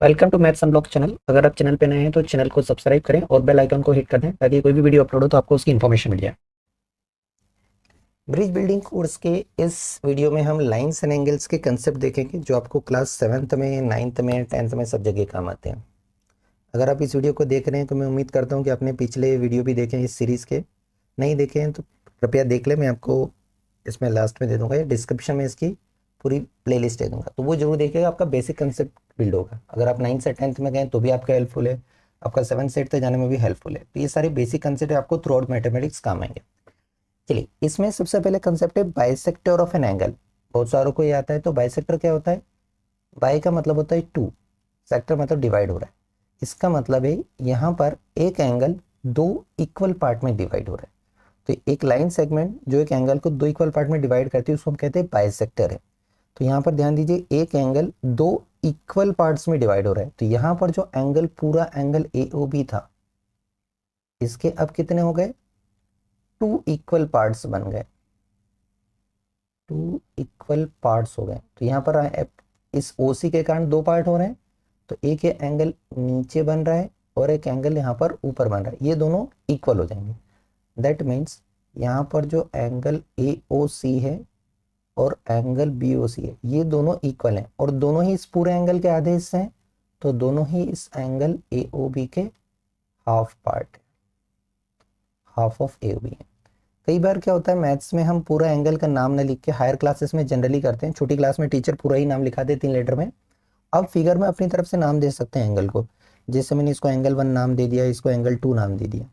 Welcome to maths unlock channel. अगर आप channel पे नए हैं तो चैनल को सब्सक्राइब करें और बेल आइकन को हिट कर दें ताकि कोई भी वीडियो अपलोड हो तो आपको उसकी इन्फॉर्मेशन मिल जाए। ब्रिज बिल्डिंग कोर्स के इस वीडियो में हम लाइंस एंड एंगल्स के कंसेप्ट देखेंगे जो आपको क्लास 7th में, 9th में, 10th में सब जगह काम आते हैं। अगर आप इस वीडियो को देख रहे हैं तो मैं उम्मीद करता हूँ कि आपने पिछले वीडियो भी देखे हैं इस सीरीज़ के। नहीं देखे हैं तो कृपया देख लें, मैं आपको इसमें लास्ट में दे दूंगा या डिस्क्रिप्शन में इसकी पूरी प्लेलिस्ट दे दूंगा, तो वो जरूर देखिएगा। आपका बेसिक कंसेप्ट बिल्ड होगा। अगर आप 9th से 10th में गए तो भी आपका हेल्पफुल है, आपका 7th से 8th तक जाने में भी हेल्पफुल है। तो ये सारे बेसिक कंसेप्ट आपको थ्रू आउट मैथमेटिक्स काम आएंगे। चलिए, इसमें सबसे पहले कंसेप्ट है बाइसेक्टर ऑफ एन एंगल। बहुत सारों को ये आता है। तो बाइसेक्टर क्या होता है? बाई का मतलब होता है टू, सेक्टर मतलब डिवाइड हो रहा है। इसका मतलब है यहाँ पर एक एंगल दो इक्वल पार्ट में डिवाइड हो रहा है। तो एक लाइन सेगमेंट जो एक एंगल को दो इक्वल पार्ट में डिवाइड करती है उसको हम कहते हैं बाइसेक्टर है। तो यहाँ पर ध्यान दीजिए, एक एंगल दो इक्वल पार्ट्स में डिवाइड हो रहा है। तो यहाँ पर जो एंगल पूरा एंगल AOB था, इसके अब कितने हो गए? टू इक्वल पार्ट्स बन गए, टू इक्वल पार्ट्स हो गए। तो यहाँ पर इस OC के कारण दो पार्ट हो रहे हैं। तो एक ये एंगल नीचे बन रहा है और एक एंगल यहाँ पर ऊपर बन रहा है, ये दोनों इक्वल हो जाएंगे। दैट मीन्स यहाँ पर जो एंगल AOC है और एंगल BOC है, ये दोनों इक्वल हैं और दोनों ही इस पूरे एंगल के आधे हिस्से हैं। तो दोनों ही इस एंगल AOB के हाफ पार्ट है, हाफ ऑफ AOB है। कई बार क्या होता है, मैथ्स में हम पूरा एंगल का नाम न लिख के हायर क्लासेस में जनरली करते हैं। छोटी क्लास में टीचर पूरा ही नाम लिखा दे 3 लेटर में। अब फिगर में अपनी तरफ से नाम दे सकते हैं एंगल को। जैसे मैंने इसको एंगल 1 नाम दे दिया, इसको एंगल 2 नाम दे दिया,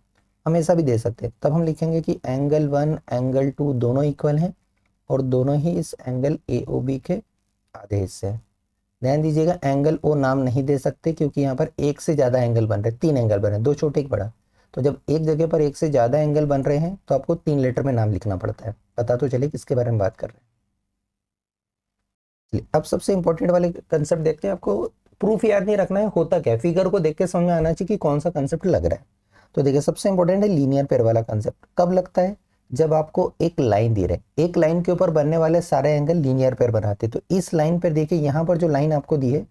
हम ऐसा भी दे सकते हैं। तब हम लिखेंगे कि एंगल 1 एंगल 2 दोनों इक्वल हैं और दोनों ही इस एंगल AOB के आधे हिस्से हैं। ध्यान दीजिएगा, एंगल O नाम नहीं दे सकते क्योंकि यहाँ पर एक से ज़्यादा एंगल बन रहे हैं, 3 एंगल बन रहे हैं, दो छोटे एक बड़ा। तो जब एक जगह पर एक से ज़्यादा एंगल बन रहे हैं तो आपको 3 लेटर में नाम लिखना पड़ता है। पता तो चले किसके बारे में बात कर रहे हैं। चलिए, अब सबसे इंपॉर्टेंट वाले कंसेप्ट देखते हैं। आपको प्रूफ याद नहीं रखना है, होता क्या है, फिगर को देख के समझ में आना चाहिए कि कौन सा कंसेप्ट लग रहा है। तो देखिए, सबसे इंपॉर्टेंट है लीनियर पेयर वाला कंसेप्ट। कब लगता है? जब आपको एक लाइन दी रहे, एक लाइन के ऊपर बनने वाले सारे एंगल लीनियर पेयर बनाते हैं। तो इस लाइन पर देखिए, यहाँ पर जो लाइन आपको दी है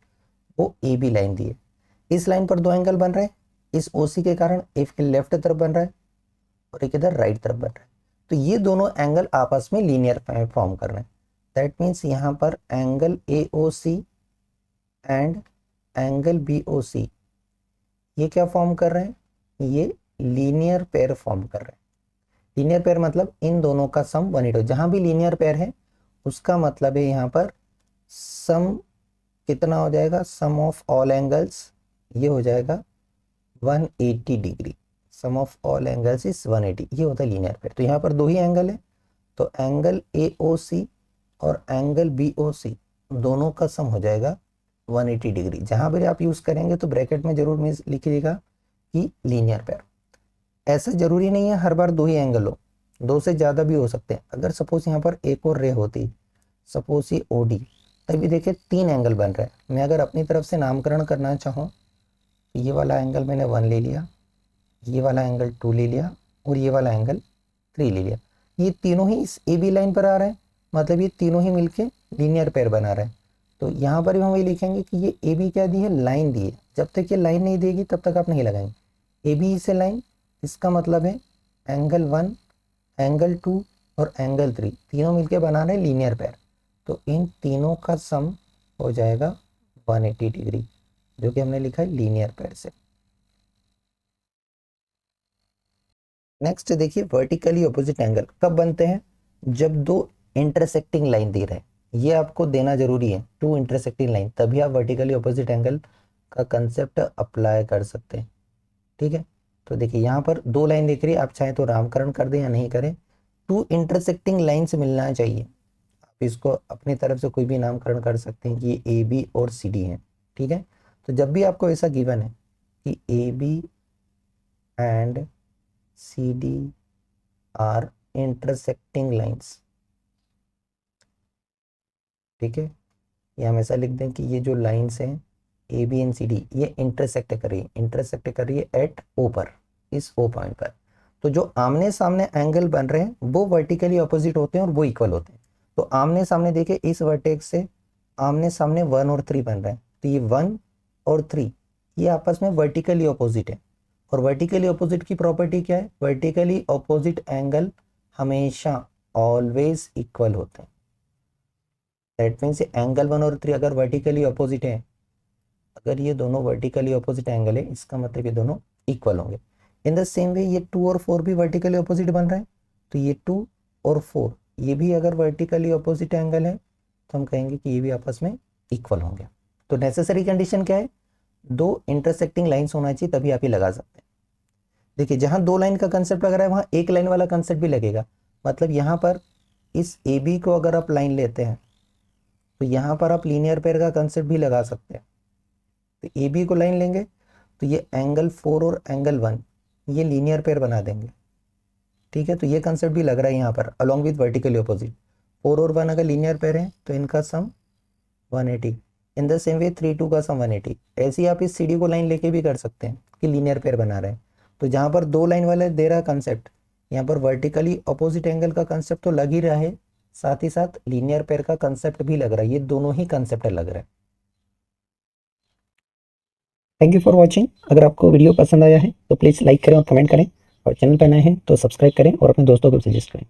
वो AB लाइन दी है। इस लाइन पर दो एंगल बन रहे हैं, इस OC के कारण एक लेफ्ट तरफ बन रहा है और एक इधर राइट तरफ बन रहा है। तो ये दोनों एंगल आपस में लीनियर फॉर्म कर रहे हैं। दैट मीन्स यहाँ पर angle AOC and angle BOC ये क्या फॉर्म कर रहे हैं? ये लीनियर पेयर फॉर्म कर रहे हैं। लीनियर पेयर मतलब इन दोनों का सम 180। जहां भी लीनियर पेयर है उसका मतलब है यहाँ पर सम कितना हो जाएगा? सम ऑफ ऑल एंगल्स ये हो जाएगा 180 degree. Sum of all angles is 180, ये होता है लीनियर पेयर। तो यहाँ पर दो ही एंगल है, तो एंगल AOC और एंगल BOC दोनों का सम हो जाएगा 180 डिग्री। जहां पर आप यूज करेंगे तो ब्रैकेट में जरूर मीन्स लिखिएगा कि लीनियर पेयर। ऐसा जरूरी नहीं है हर बार दो ही एंगल हो, दो से ज्यादा भी हो सकते हैं। अगर सपोज यहाँ पर एक और रे होती, सपोज ये OD, तभी देखिए 3 एंगल बन रहे हैं। मैं अगर अपनी तरफ से नामकरण करना चाहूँ, ये वाला एंगल मैंने 1 ले लिया, ये वाला एंगल 2 ले लिया और ये वाला एंगल 3 ले लिया। ये तीनों ही इस AB लाइन पर आ रहे हैं, मतलब ये तीनों ही मिलके लीनियर पेयर बना रहे हैं। तो यहाँ पर भी हम वही लिखेंगे कि ये AB क्या दी है? लाइन दी है। जब तक ये लाइन नहीं देगी तब तक आप नहीं लगाएंगे। AB से लाइन, इसका मतलब है एंगल 1 एंगल 2 और एंगल 3 तीनों मिलके बना रहे हैं लीनियर पेयर। तो इन तीनों का सम हो जाएगा 180 डिग्री, जो कि हमने लिखा है लीनियर पेयर से। नेक्स्ट देखिए, वर्टिकली ऑपोजिट एंगल कब बनते हैं? जब दो इंटरसेक्टिंग लाइन दे रहे हैं, ये आपको देना जरूरी है, टू इंटरसेक्टिंग लाइन, तभी आप वर्टिकली ऑपोजिट एंगल का कंसेप्ट अप्लाई कर सकते हैं। ठीक है, तो देखिए यहाँ पर दो लाइन दिख रही है, आप चाहें तो नामकरण कर दें या नहीं करें, टू इंटरसेक्टिंग लाइन से मिलना चाहिए। आप इसको अपनी तरफ से कोई भी नामकरण कर सकते हैं कि ये AB और CD है। ठीक है, तो जब भी आपको ऐसा गिवन है कि AB and CD are intersecting lines, ठीक है, ये हम ऐसा लिख दें कि ये जो लाइंस हैं AB एंड CD ये इंटरसेक्ट कर रही है, इंटरसेक्ट कर रही है एट O पर, इस O पॉइंट पर। तो जो आमने सामने एंगल बन रहे हैं वो वर्टिकली ऑपोजिट होते हैं और वो इक्वल होते हैं। तो आमने सामने देखिए, इस वर्टेक्स से आमने सामने 1 और 3 बन रहे हैं। तो ये 1 और 3 ये आपस में वर्टिकली ऑपोजिट है। और वर्टिकली ऑपोजिट की प्रॉपर्टी क्या है? वर्टिकली ऑपोजिट एंगल हमेशा ऑलवेज इक्वल होते हैं। दैट मीन्स एंगल 1 और 3 अगर वर्टिकली ऑपोजिट है, अगर ये दोनों वर्टिकली ऑपोजिट एंगल है, इसका मतलब ये दोनों इक्वल होंगे। इन द सेम वे ये 2 और 4 भी वर्टिकली ऑपोजिट बन रहे हैं, तो ये 2 और 4 ये भी अगर वर्टिकली ऑपोजिट एंगल है तो हम कहेंगे कि ये भी आपस में इक्वल होंगे। तो नेसेसरी कंडीशन क्या है? 2 इंटरसेक्टिंग लाइन्स होना चाहिए, तभी आप ये लगा सकते हैं। देखिए जहां 2 लाइन का कंसेप्ट लग रहा है वहां एक लाइन वाला कंसेप्ट भी लगेगा। मतलब यहाँ पर इस ए बी को अगर आप लाइन लेते हैं तो यहाँ पर आप लीनियर पेयर का कंसेप्ट भी लगा सकते हैं। तो ए बी को लाइन लेंगे तो ये एंगल 4 और एंगल 1 ये लीनियर पेयर बना देंगे। ठीक है, तो ये कंसेप्ट भी लग रहा है यहाँ पर अलॉन्ग विद वर्टिकली ऑपोजिट। 4 और 1 अगर लीनियर पेयर है तो इनका सम 180। इन द सेम वे 3 2 का सम 180। ऐसे ही आप इस सी डी को लाइन लेके भी कर सकते हैं कि लीनियर पेयर बना रहे हैं। तो जहाँ पर 2 लाइन वाले दे रहा है कंसेप्ट, यहाँ पर वर्टिकली ऑपोजिट एंगल का कंसेप्ट तो लग ही रहा है, साथ ही साथ लीनियर पेयर का कंसेप्ट भी लग रहा है। ये दोनों ही कंसेप्ट लग रहा है। Thank you for watching. अगर आपको वीडियो पसंद आया है तो प्लीज़ लाइक करें और कमेंट करें, और चैनल पर नए हैं तो सब्सक्राइब करें और अपने दोस्तों को सजेस्ट करें।